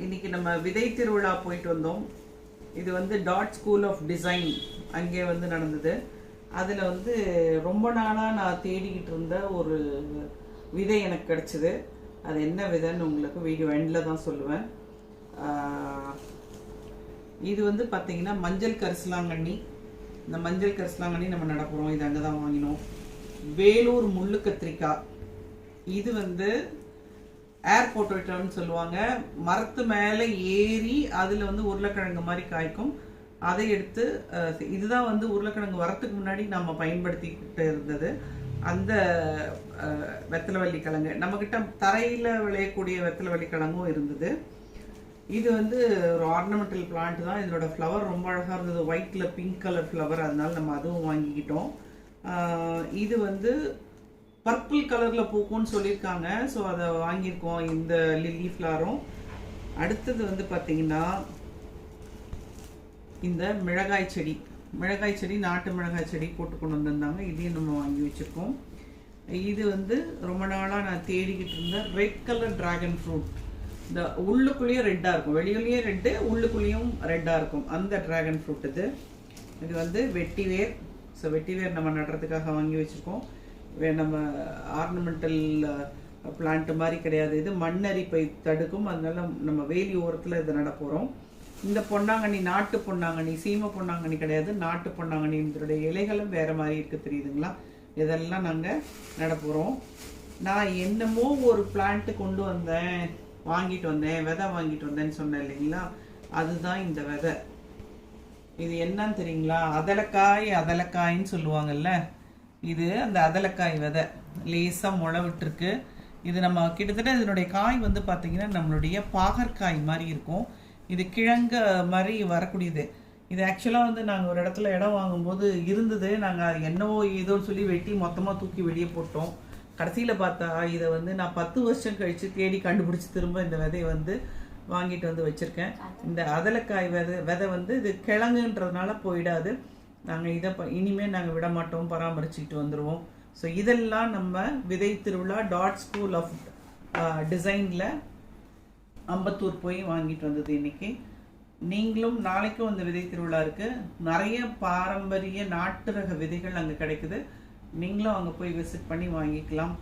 இன்னைக்கு நம்ம விதை திருவிழா போயிட்டு வந்தோம். இது வந்து டாட் ஸ்கூல் ஆஃப் டிசைன் அங்கே வந்து நடந்தது. அதில் வந்து ரொம்ப நாளாக நான் தேடிக்கிட்டு இருந்த ஒரு விதை எனக்கு கிடச்சிது. அது என்ன விதைன்னு உங்களுக்கு வீடியோ எண்டில் தான் சொல்லுவேன். இது வந்து பார்த்தீங்கன்னா மஞ்சள் கரிசலாங்கண்ணி. இந்த மஞ்சள் கரிசலாங்கண்ணி நம்ம நடப்புறோம். இது அங்கே தான் வாங்கினோம். வேலூர் முள்ளு கத்திரிக்காய். இது வந்து ஏர் பொட்டேட்டோன்னு சொல்லுவாங்க. மரத்து மேலே ஏறி அதில் வந்து உருளைக்கிழங்கு மாதிரி காய்க்கும். அதை எடுத்து இதுதான் வந்து உருளைக்கிழங்கு வரத்துக்கு முன்னாடி நம்ம பயன்படுத்திக்கிட்டு இருந்தது. அந்த வெத்தலைவள்ளி கிழங்கு நம்மக்கிட்ட தரையில் விளையக்கூடிய வெத்தலைவள்ளி கிழங்கும் இருந்தது. இது வந்து ஒரு ஆர்னமெண்டல் பிளான்ட் தான். இதோட ஃப்ளவர் ரொம்ப அழகாக இருந்தது. ஒயிட்டில் பிங்க் கலர் ஃப்ளவர். அதனால நம்ம அதுவும் வாங்கிக்கிட்டோம். இது வந்து பர்பிள் கலரில் பூக்கும்னு சொல்லியிருக்காங்க. ஸோ அதை வாங்கியிருக்கோம், இந்த லில்லி ஃப்ளாரும். அடுத்தது வந்து பார்த்திங்கன்னா இந்த மிளகாய் செடி, நாட்டு மிளகாய் செடி போட்டு கொண்டு வந்திருந்தாங்க. இதையும் நம்ம வாங்கி வச்சுருக்கோம். இது வந்து ரொம்ப நாளாக நான் தேடிக்கிட்டு இருந்த ரெட் கலர் ட்ராகன் ஃப்ரூட். இந்த உள்ளுக்குள்ளேயும் ரெட்டாக இருக்கும், வெளியிலேயே ரெட்டு, உள்ளுக்குள்ளேயும் ரெட்டாக இருக்கும். அந்த ட்ராகன் ஃப்ரூட் இது வந்து வெட்டிவேர். ஸோ வெட்டிவேர் நம்ம நடுறதுக்காக வாங்கி வச்சுருக்கோம். நம்ம ஆர்னமெண்டல் பிளான்ட் மாதிரி கிடையாது. இது மண்ணரிப்பை தடுக்கும். அதனால நம்ம வேலி ஓரத்தில் இதை நட போகிறோம். இந்த பொன்னாங்கண்ணி நாட்டு பொன்னாங்கண்ணி, சீமை பொன்னாங்கண்ணி கிடையாது, நாட்டு பொன்னாங்கண்ணி. இதனுடைய இலைகளும் வேறு மாதிரி இருக்குது, தெரியுதுங்களா? இதெல்லாம் நாங்கள் நட போகிறோம். நான் என்னமோ ஒரு பிளான்ட்டு கொண்டு வந்தேன், விதை வாங்கிட்டு வந்தேன்னு சொன்னேன் இல்லைங்களா? அதுதான் இந்த விதை. இது என்னன்னு தெரியுங்களா? அதலக்காயின்னு சொல்லுவாங்கல்ல. இது அந்த அதலக்காய் விதை லேசாக முளை விட்டுருக்கு. இது நம்ம கிட்டத்தட்ட இதனுடைய காய் வந்து பார்த்திங்கன்னா நம்மளுடைய பாகற்காய் மாதிரி இருக்கும். இது கிழங்கு மாதிரி வரக்கூடியது. இது ஆக்சுவலாக வந்து நாங்கள் ஒரு இடத்துல இடம் வாங்கும்போது இருந்தது. நாங்கள் என்னவோ ஏதோன்னு சொல்லி வெட்டி மொத்தமாக தூக்கி வெளியே போட்டோம். கடைசியில் பார்த்தா இதை வந்து நான் 10 வருஷம் கழித்து தேடி கண்டுபிடிச்சி திரும்ப இந்த விதையை வந்து வாங்கிட்டு வந்து வச்சுருக்கேன். இந்த அதலக்காய் விதை வந்து இது கிழங்குன்றதுனால போயிடாது. நாங்கள் இதை இனிமேல் நாங்கள் விட மாட்டோம், பராமரிச்சுக்கிட்டு வந்துடுவோம். ஸோ இதெல்லாம் நம்ம விதை திருவிழா டாட் ஸ்கூல் ஆஃப் டிசைனில் அம்பத்தூர் போய் வாங்கிட்டு வந்தது இன்றைக்கி. நீங்களும் நாளைக்கும் அந்த விதை திருவிழா இருக்குது. நிறைய பாரம்பரிய நாட்டு ரக விதைகள் அங்கே கிடைக்குது. நீங்களும் அங்கே போய் விசிட் பண்ணி வாங்கிக்கலாம்.